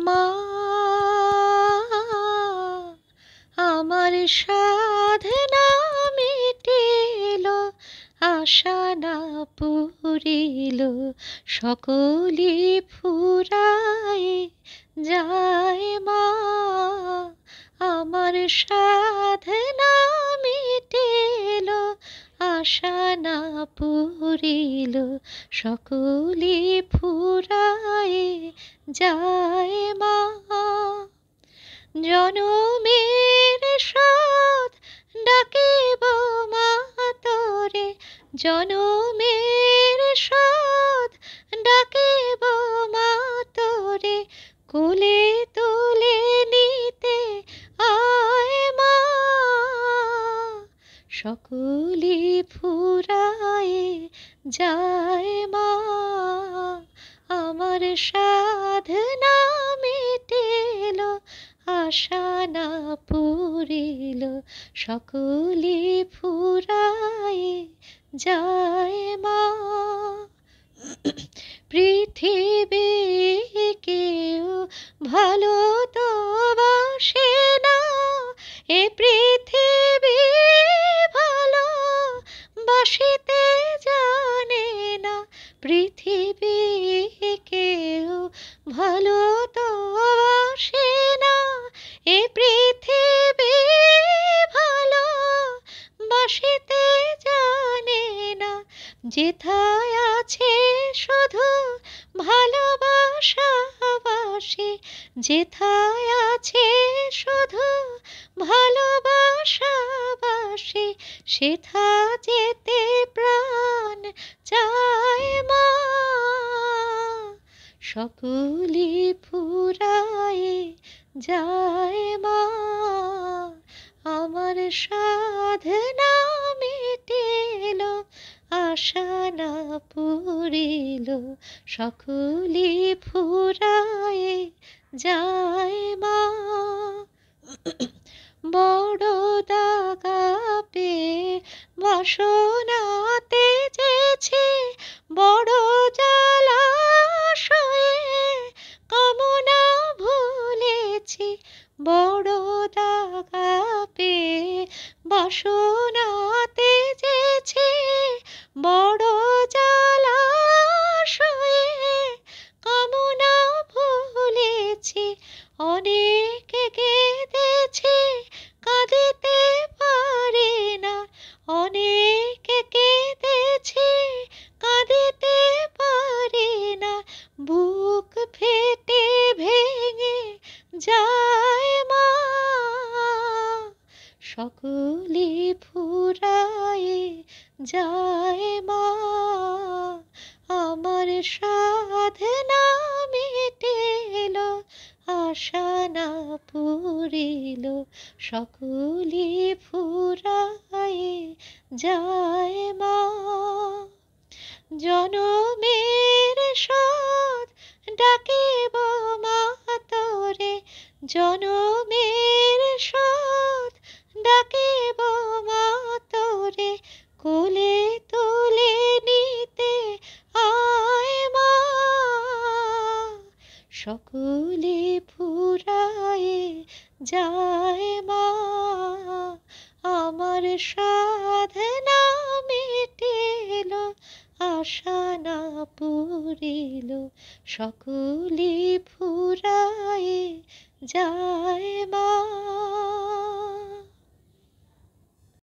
মা আমার সাধনা মিটিল, আশা না পুরিল, সকলি ফুরায় যায় মা। আমার সাধনা মিটিল, আশা না পুরিল, সকলি ফুরায় যায় মা। জনমের শোধ ডাকিব মা তোরে, জনমের শোধ ডাকিব মা তোরে, কোলে তুলে নিতে আয় মা। সকলি ফুরায় যায় মা, আমার সাধনা মিটিল, আশা না পুরিল, সকলি ফুরায় যায় মা। পৃথিবী কেউ ভালো তো বাসে না, এ পৃথিবী ভালো বাসিতে জানে না। পৃথিবী কেউ ভালো তো বাসে না, এ পৃথিবী ভালো বাসিতে জানে না। যেথায় আছে শুধু ভালোবাসাবাসি, যেথায় আছে শুধু ভালোবাসাবাসি, সেথা যেতে প্রাণ চায় মা। সকলি ফুরায় যায় মা, আমার সাধনা মিটিল, আশা না পুরিল, সকলি ফুরায় যায় মা। বড় দাগা পেয়ে বাসনাতে যেছে, বড় জলাশয়ে কামনা ভুলেছি। বড় দাগা পেয়ে বাসনাতে যেছে, বড় জলাশয়ে কামনা ভুলেছি। অনেক কেঁদেছি কাঁদিতে পারি না, অনেক কেঁদেছি কাঁদিতে পারি না। বুক ফেটে ভেঙে যায় মা, সকলি ফুরায় যায় মা। আমার সাধনা মিটিল, আশা না পুরিল, সকলি ফুরায় যায় মা। জনমের শোধ ডাকিব মা তোরে, জনমের শোধ ডাকিব মা তোরে, কোলে তুলে নিতে আয় মা। সকলে ফুরায় যায় মা, আমার সাধনা মিটিল, আশা না পুরিল, সকলে ফুরায় যায় মা।